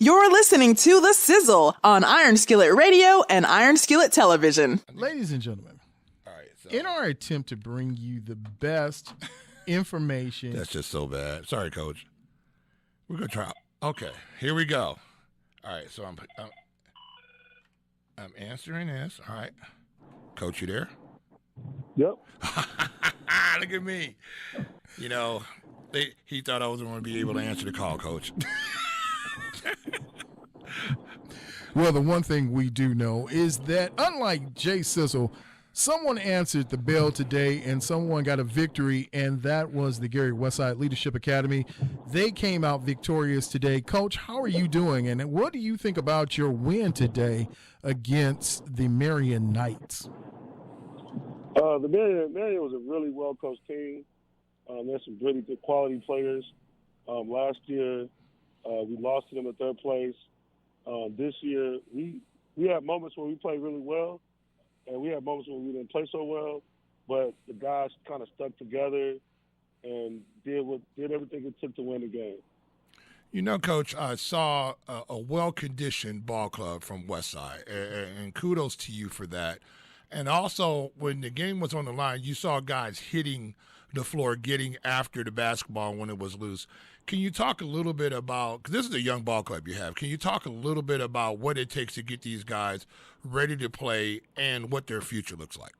You're listening to The Sizzle on Iron Skillet Radio and Iron Skillet Television. Ladies and gentlemen, all right, in our attempt to bring you the best information. That's just so bad. Sorry, Coach. We're going to try. Okay, here we go. All right, so I'm answering this. All right. Coach, you there? Yep. Look at me. You know, he thought I wasn't going to be able to answer the call, Coach. Well, the one thing we do know is that unlike J.SIZZLE, someone answered the bell today and someone got a victory, and that was the Gary Westside Leadership Academy. They came out victorious today. Coach, how are you doing, and what do you think about your win today against the Marian Knights? The Marian was a really well-coached team. There's some really good quality players. Last year, we lost to them in third place. This year, we had moments where we played really well, and we had moments where we didn't play so well, but the guys kind of stuck together and did everything it took to win the game. You know, Coach, I saw a well-conditioned ball club from Westside, and kudos to you for that. And also, when the game was on the line, you saw guys hitting the floor, getting after the basketball when it was loose. Can you talk a little bit about, because this is a young ball club you have, can you talk a little bit about what it takes to get these guys ready to play and what their future looks like?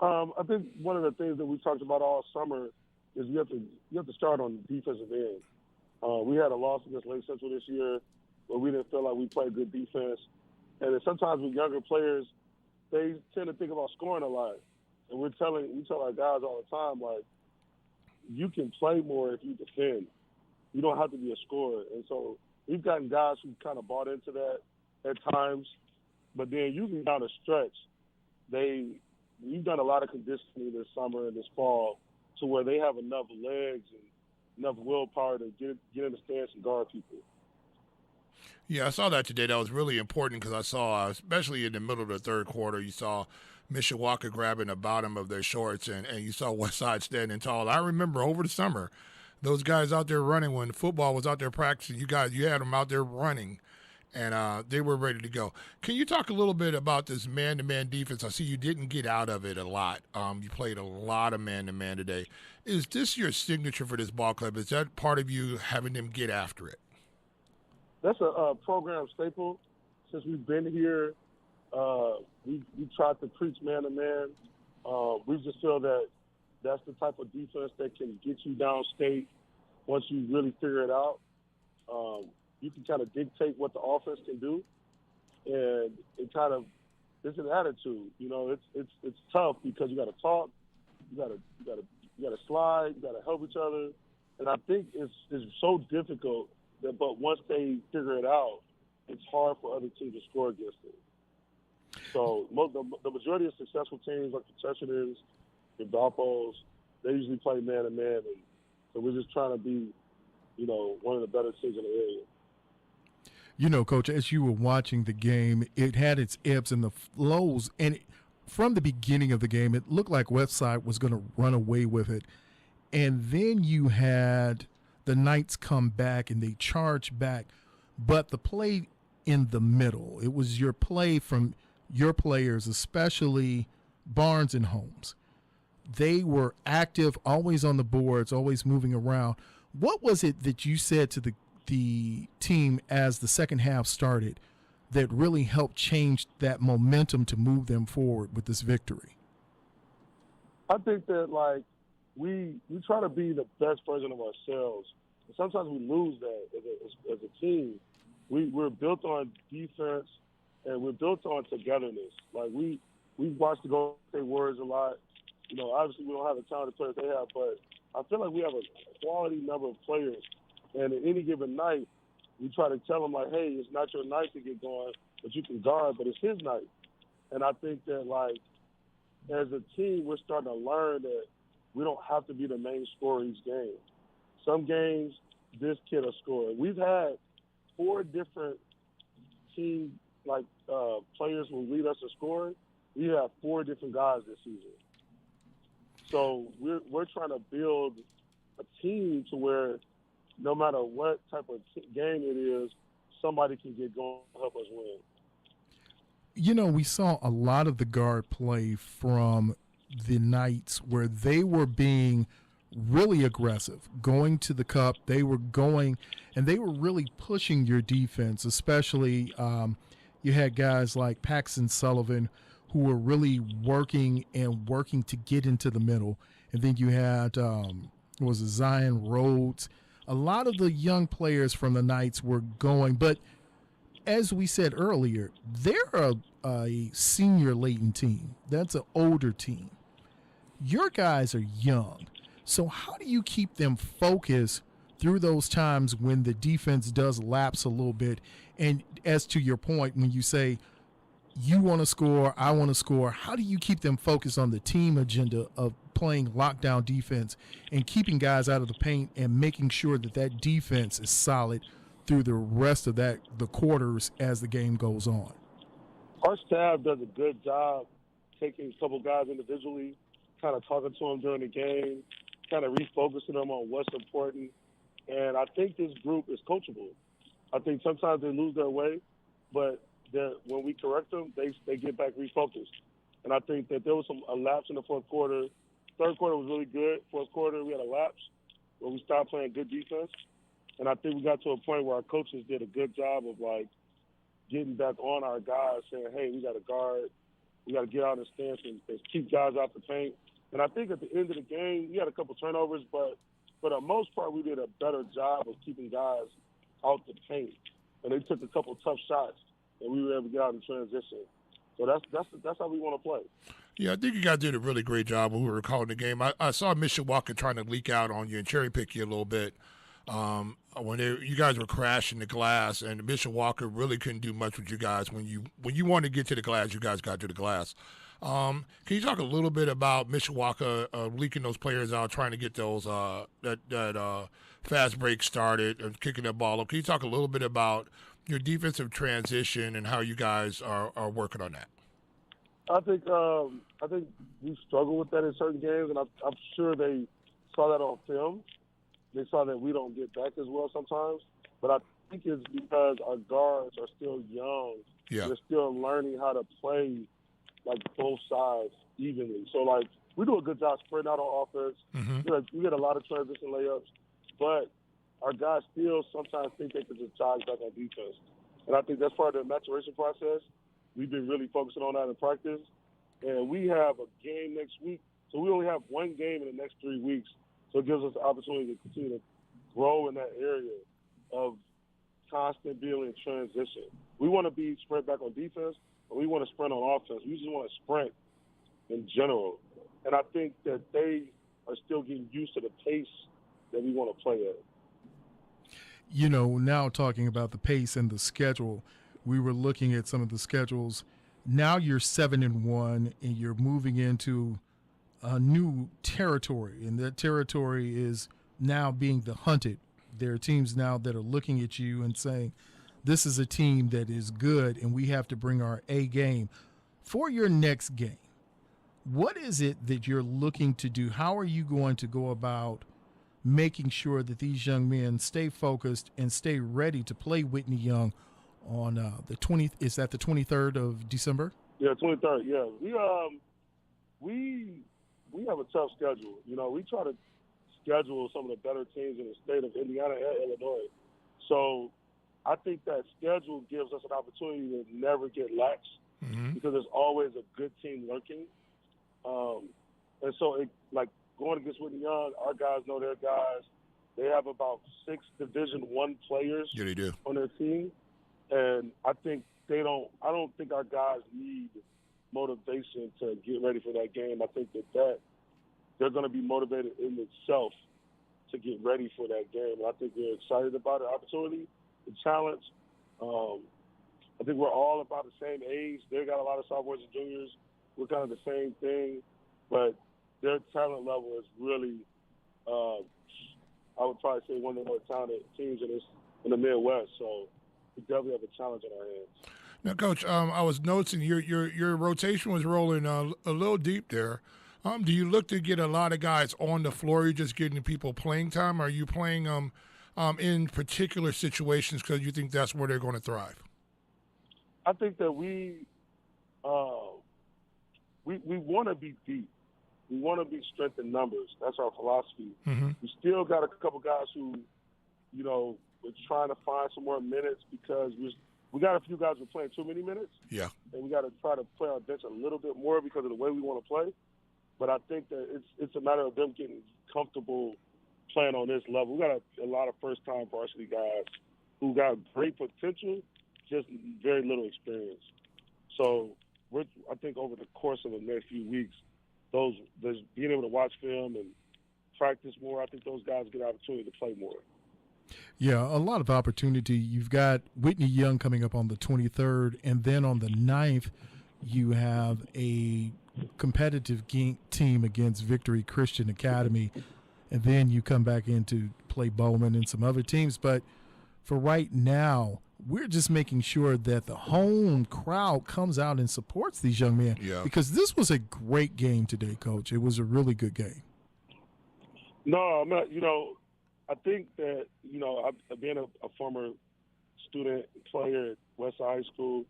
I think one of the things that we talked about all summer is you have to start on the defensive end. We had a loss against Lake Central this year where we didn't feel like we played good defense. And then sometimes with younger players, they tend to think about scoring a lot. And we tell our guys all the time, like, you can play more if you defend. You don't have to be a scorer. And so we've gotten guys who kind of bought into that at times. But then usually down the stretch, we've done a lot of conditioning this summer and this fall to where they have enough legs and enough willpower to get in the stance and guard people. Yeah, I saw that today. That was really important because I saw, especially in the middle of the third quarter, you saw Mishawaka grabbing the bottom of their shorts, and you saw Westside standing tall. I remember over the summer, those guys out there running when football was out there practicing. You had them out there running, and they were ready to go. Can you talk a little bit about this man-to-man defense? I see you didn't get out of it a lot. You played a lot of man-to-man today. Is this your signature for this ball club? Is that part of you having them get after it? That's a program staple. Since we've been here, we tried to preach man-to-man. We just feel that that's the type of defense that can get you downstate once you really figure it out. You can kind of dictate what the offense can do, and it's an attitude. You know, it's tough because you got to talk, you got to slide, you got to help each other, and I think it's so difficult. But once they figure it out, it's hard for other teams to score against it. So the majority of successful teams, like the Cheshires, the Valpos, they usually play man-to-man. And so we're just trying to be, one of the better teams in the area. You know, Coach, as you were watching the game, it had its ebbs and the flows. And from the beginning of the game, it looked like Westside was going to run away with it. And then you had the Knights come back and they charge back, but the play in the middle, it was your play from your players, especially Barnes and Holmes. They were active, always on the boards, always moving around. What was it that you said to the team as the second half started that really helped change that momentum to move them forward with this victory? I think that, we try to be the best version of ourselves. And sometimes we lose that as a team. We're built on defense, and we're built on togetherness. We watch the Golden State Warriors a lot. Obviously we don't have the talented players they have, but I feel like we have a quality number of players. And at any given night, we try to tell them, hey, it's not your night to get going, but you can guard, but it's his night. And I think that, as a team, we're starting to learn that we don't have to be the main scorer each game. Some games, this kid will score. We've had 4 different team players who lead us in scoring. We have 4 different guys this season. So we're trying to build a team to where no matter what type of game it is, somebody can get going and help us win. You know, we saw a lot of the guard play from the Knights where they were being really aggressive, going to the cup. They were going, and they were really pushing your defense, especially you had guys like Paxton Sullivan who were really working to get into the middle. And then you had, was it Zion Rhodes? A lot of the young players from the Knights were going, but as we said earlier, they're a senior laden team. That's an older team. Your guys are young. So how do you keep them focused through those times when the defense does lapse a little bit? And as to your point, when you say you want to score, I want to score, how do you keep them focused on the team agenda of playing lockdown defense and keeping guys out of the paint and making sure that that defense is solid through the rest of the quarters as the game goes on? Our staff does a good job taking a couple guys individually, kind of talking to them during the game, kind of refocusing them on what's important. And I think this group is coachable. I think sometimes they lose their way, but when we correct them, they get back refocused. And I think that there was a lapse in the fourth quarter. Third quarter was really good. Fourth quarter, we had a lapse where we stopped playing good defense. And I think we got to a point where our coaches did a good job of, like, getting back on our guys, saying, hey, we got to guard. We got to get out in the stance and keep guys out the paint. And I think at the end of the game, we had a couple turnovers, but for the most part, we did a better job of keeping guys out the paint. And they took a couple tough shots, and we were able to get out in transition. So that's how we want to play. Yeah, I think you guys did a really great job when we were calling the game. I saw Mishawaka trying to leak out on you and cherry pick you a little bit when you guys were crashing the glass, and Mishawaka really couldn't do much with you guys. When you wanted to get to the glass, you guys got to the glass. Can you talk a little bit about Mishawaka leaking those players out, trying to get those that fast break started and kicking the ball up? Can you talk a little bit about your defensive transition and how you guys are working on that? I think we struggle with that in certain games, and I'm sure they saw that on film. They saw that we don't get back as well sometimes, but I think it's because our guards are still young. Yeah. They're still learning how to play like both sides evenly. So like we do a good job spreading out on offense. Mm-hmm. We get a lot of transition layups, but our guys still sometimes think they can just jog back on defense. And I think that's part of the maturation process. We've been really focusing on that in practice. And we have a game next week. So we only have one game in the next 3 weeks. So it gives us the opportunity to continue to grow in that area of constant being in transition. We want to be spread back on defense, but we want to sprint on offense. We just want to sprint in general. And I think that they are still getting used to the pace that we want to play at. You know, now talking about the pace and the schedule, we were looking at some of the schedules. Now you're 7-1, and you're moving into a new territory, and that territory is now being the hunted. There are teams now that are looking at you and saying, this is a team that is good, and we have to bring our A game. For your next game, what is it that you're looking to do? How are you going to go about making sure that these young men stay focused and stay ready to play Whitney Young on the 20th? Is that the 23rd of December? Yeah, 23rd. Yeah, we have a tough schedule. You know, we try to schedule some of the better teams in the state of Indiana and Illinois. So I think that schedule gives us an opportunity to never get lax because there's always a good team lurking. And so, going against Whitney Young, our guys know their guys. They have about 6 Division I players on their team. And I think I don't think our guys need motivation to get ready for that game. I think that they're going to be motivated in itself to get ready for that game. And I think we're excited about the opportunity, the challenge. I think we're all about the same age. They got a lot of sophomores and juniors. We're kind of the same thing, but their talent level is really, I would probably say, one of the more talented teams in the Midwest. So we definitely have a challenge on our hands. Now, Coach, I was noticing your rotation was rolling a little deep there. Do you look to get a lot of guys on the floor? Are you just getting people playing time? Are you playing in particular situations because you think that's where they're going to thrive? I think that we want to be deep. We want to be strength in numbers. That's our philosophy. Mm-hmm. We still got a couple guys who, we're trying to find some more minutes because we got a few guys who are playing too many minutes. Yeah. And we got to try to play our bench a little bit more because of the way we want to play. But I think that it's a matter of them getting comfortable playing on this level. We got a lot of first-time varsity guys who got great potential, just very little experience. So I think over the course of the next few weeks, being able to watch film and practice more, I think those guys get an opportunity to play more. Yeah, a lot of opportunity. You've got Whitney Young coming up on the 23rd, and then on the 9th, you have a competitive team against Victory Christian Academy, and then you come back in to play Bowman and some other teams. But for right now, we're just making sure that the home crowd comes out and supports these young men. Yeah. Because this was a great game today, Coach. It was a really good game. No, I'm not. I think that, being a former student player at Westside High School,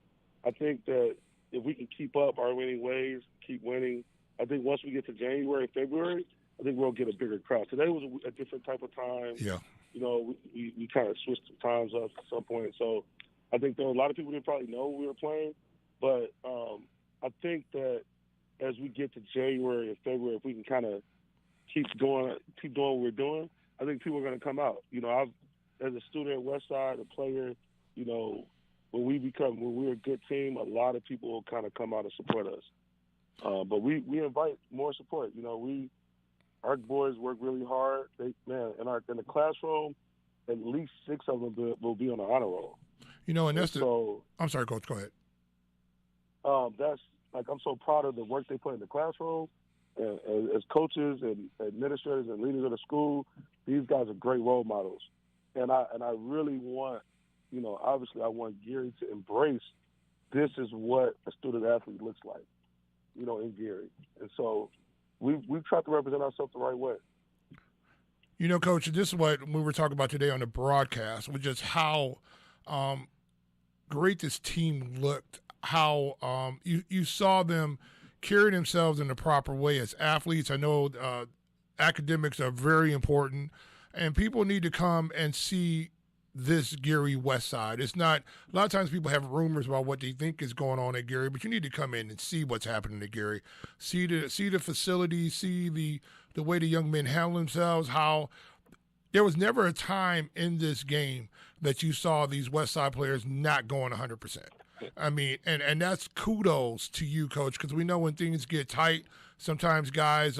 I think that if we can keep up our winning ways, keep winning, I think once we get to January, February, I think we'll get a bigger crowd. Today was a different type of time. Yeah. We kind of switched the times up at some point. So I think there were a lot of people didn't probably know we were playing. But I think that as we get to January and February, if we can kind of keep doing what we're doing, I think people are going to come out. As a student at Westside, a player, when we're a good team, a lot of people will kind of come out and support us. But we invite more support. Our boys work really hard. In the classroom, at least 6 of them will be on the honor roll. And that's I'm sorry, Coach. Go ahead. I'm so proud of the work they put in the classroom. And as coaches and administrators and leaders of the school, these guys are great role models. And I really want, obviously I want Gary to embrace this is what a student athlete looks like, in Gary. And so we've tried to represent ourselves the right way. Coach, this is what we were talking about today on the broadcast, was just how great this team looked, how you saw them carry themselves in the proper way as athletes. I know academics are very important, and people need to come and see this Gary Westside. It's not – a lot of times people have rumors about what they think is going on at Gary, but you need to come in and see what's happening at Gary. See the facility, see the way the young men handle themselves, how there was never a time in this game that you saw these Westside players not going 100%. I mean, and that's kudos to you, Coach, because we know when things get tight, sometimes guys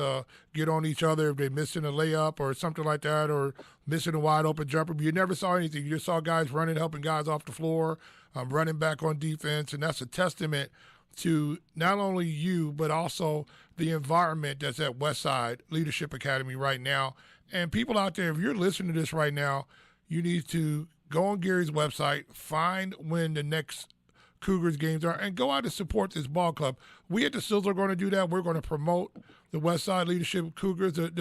get on each other if they're missing a layup or something like that, or missing a wide open jumper. But you never saw anything. You just saw guys running, helping guys off the floor, running back on defense, and that's a testament to not only you but also the environment that's at Westside Leadership Academy right now. And people out there, if you're listening to this right now, you need to go on Gary's website, find when the next Cougars games are, and go out and support this ball club. We at the Sizzle are going to do that. We're going to promote the Westside Leadership Cougars. The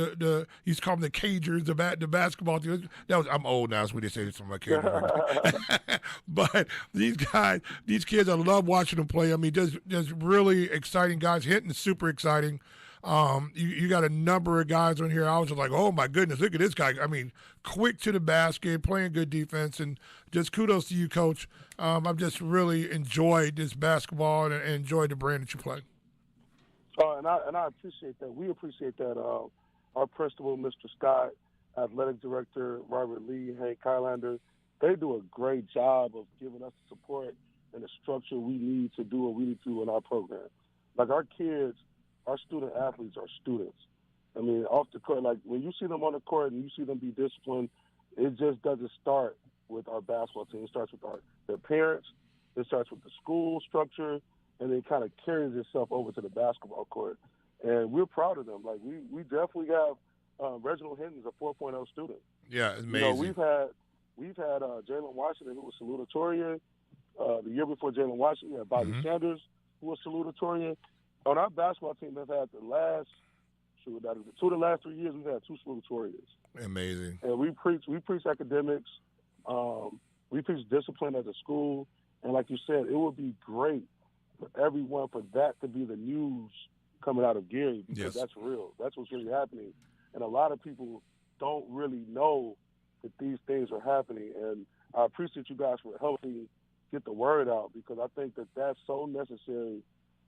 you used to call them the Cagers, the basketball team. I'm old now, so we just say this from my kids. But these kids, I love watching them play. I mean, just really exciting guys, hitting super exciting. You got a number of guys on here. I was just like, oh my goodness, look at this guy. I mean, quick to the basket, playing good defense, and just kudos to you, Coach. I've just really enjoyed this basketball and enjoyed the brand that you play. And I appreciate that. We appreciate that. Our principal, Mr. Scott, athletic director Robert Lee, Hank Kylander, they do a great job of giving us the support and the structure we need to do what we need to do in our program. Like our kids. Our student athletes are students. I mean, off the court, like when you see them on the court and you see them be disciplined, it just doesn't start with our basketball team. It starts with their parents. It starts with the school structure, and it kind of carries itself over to the basketball court. And we're proud of them. Like we definitely have Reginald Hinton's a 4.0 student. Yeah, it's amazing. We've had Jalen Washington, who was salutatorian. The year before Jalen Washington, we had Bobby Sanders, who was salutatorian. On our basketball team, they've had the last two. Now, two of the last 3 years, we've had two salutatorians. Amazing. And we preach academics. We preach discipline as a school. And like you said, it would be great for everyone for that to be the news coming out of Gary, because that's real. That's what's really happening. And a lot of people don't really know that these things are happening. And I appreciate you guys for helping get the word out, because I think that that's so necessary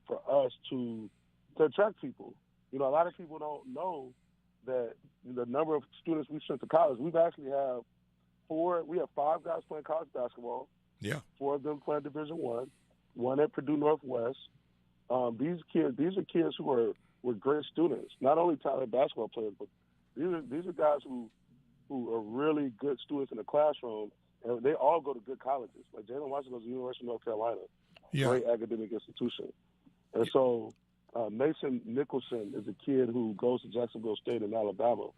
for us to attract people. You know, a lot of people don't know that the number of students we've sent to college. We've actually have we have 5 guys playing college basketball. Yeah. 4 of them playing Division I, 1 at Purdue Northwest. These are kids who were great students, not only talented basketball players, but these are guys who are really good students in the classroom, and they all go to good colleges. Like Jalen Watson goes to the University of North Carolina, great academic institution. And so Mason Nicholson is a kid who goes to Jacksonville State in Alabama.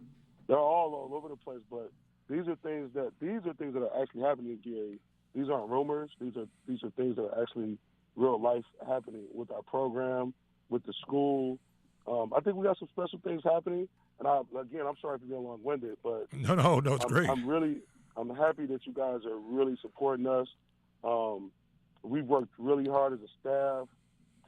They're all over the place, but these are things that are actually happening in Gary. These aren't rumors. These are things that are actually real life happening with our program, with the school. I think we got some special things happening. And I'm sorry for being long-winded, but no, it's great. I'm happy that you guys are really supporting us. We've worked really hard as a staff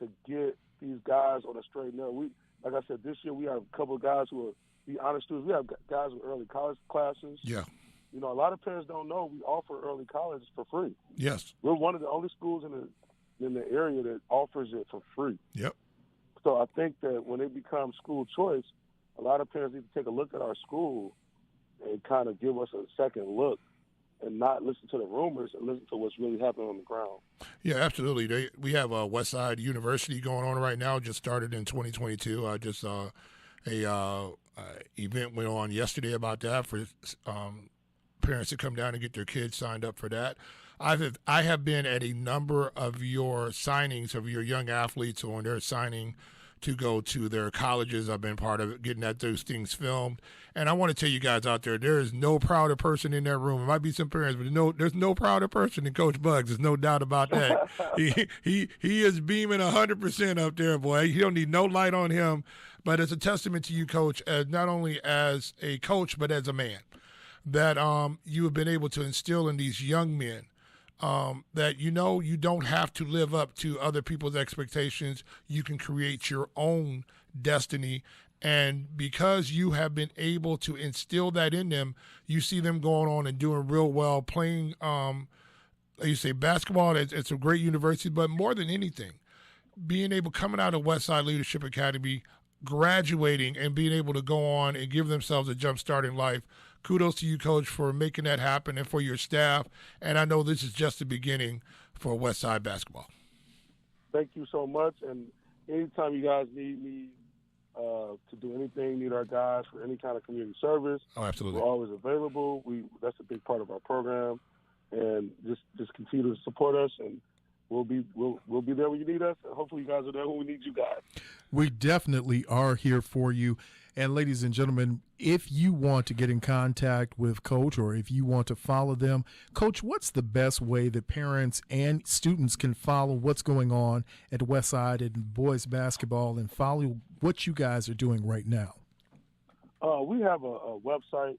to get these guys on a straight and narrow. Like I said, this year we have a couple of guys who are the honor students. We have guys with early college classes. Yeah. You know, a lot of parents don't know we offer early college for free. Yes. We're one of the only schools in the area that offers it for free. Yep. So I think that when it becomes school choice, a lot of parents need to take a look at our school and kind of give us a second look and not listen to the rumors and listen to what's really happening on the ground. Yeah, absolutely. We have Westside University going on right now. Just started in 2022. I just a event went on yesterday about that for parents to come down and get their kids signed up for that. I have been at a number of your signings of your young athletes when they're signing to go to their colleges. I've been part of it, getting those things filmed. And I want to tell you guys out there is no prouder person in that room. It might be some parents, but there's no prouder person than Coach Bugs. There's no doubt about that. he is beaming 100% up there, boy. You don't need no light on him. But it's a testament to you, Coach, as not only as a coach, but as a man, that you have been able to instill in these young men that you don't have to live up to other people's expectations. You can create your own destiny. And because you have been able to instill that in them, you see them going on and doing real well, playing, like you say, basketball. It's a great university, but more than anything, being able, coming out of Westside Leadership Academy, graduating and being able to go on and give themselves a jump start in life. Kudos to you, Coach, for making that happen and for your staff. And I know this is just the beginning for Westside basketball. Thank you so much. And anytime you guys need me to do anything, need our guys for any kind of community service, absolutely, we're always available. That's a big part of our program. And just continue to support us, and we'll be there when you need us. And hopefully you guys are there when we need you guys. We definitely are here for you. And ladies and gentlemen, if you want to get in contact with Coach, or if you want to follow them, Coach, what's the best way that parents and students can follow what's going on at Westside and boys basketball and follow what you guys are doing right now? We have a website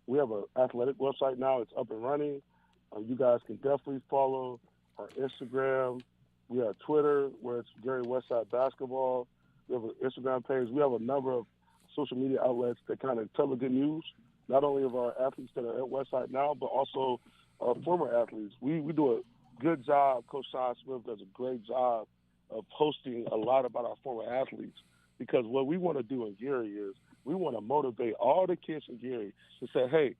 we have an athletic website now. It's up and running. You guys can definitely follow our Instagram. We have Twitter, where it's Gary Westside Basketball. We have an Instagram page. We have a number of social media outlets that kind of tell the good news, not only of our athletes that are at Westside now, but also our former athletes. We do a good job. Coach Sean Smith does a great job of posting a lot about our former athletes, because what we want to do in Gary is we want to motivate all the kids in Gary to say, hey,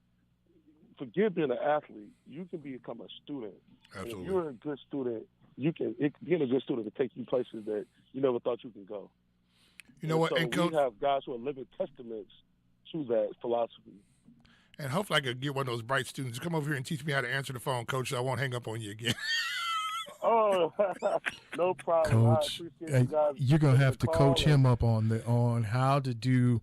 forget being an athlete. You can become a student. Absolutely. And if you're a good student, being a good student can take you places that you never thought you could go. You know what? So and Coach, we have guys who are living testaments to that philosophy. And hopefully I could get one of those bright students to come over here and teach me how to answer the phone, Coach, so I won't hang up on you again. Oh, no problem. Coach, I appreciate you guys. You're going to have to coach him up on how to do.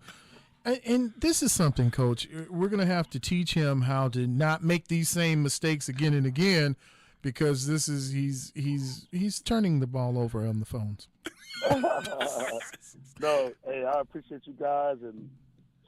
And this is something, Coach, we're going to have to teach him how to not make these same mistakes again and again, because he's turning the ball over on the phones. No, hey, I appreciate you guys, and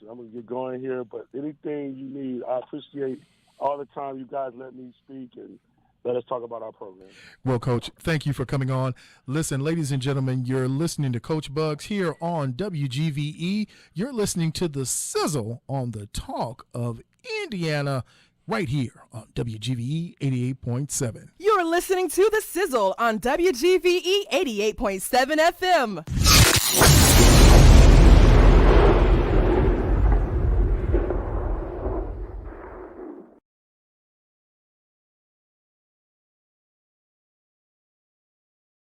so I'm gonna get going here. But anything you need, I appreciate all the time you guys let me speak and let us talk about our program. Well, Coach, thank you for coming on. Listen, ladies and gentlemen, you're listening to Coach Bugs here on WGVE. You're listening to The Sizzle on the Talk of Indiana right here on WGVE 88.7. You're listening to The Sizzle on WGVE 88.7 FM.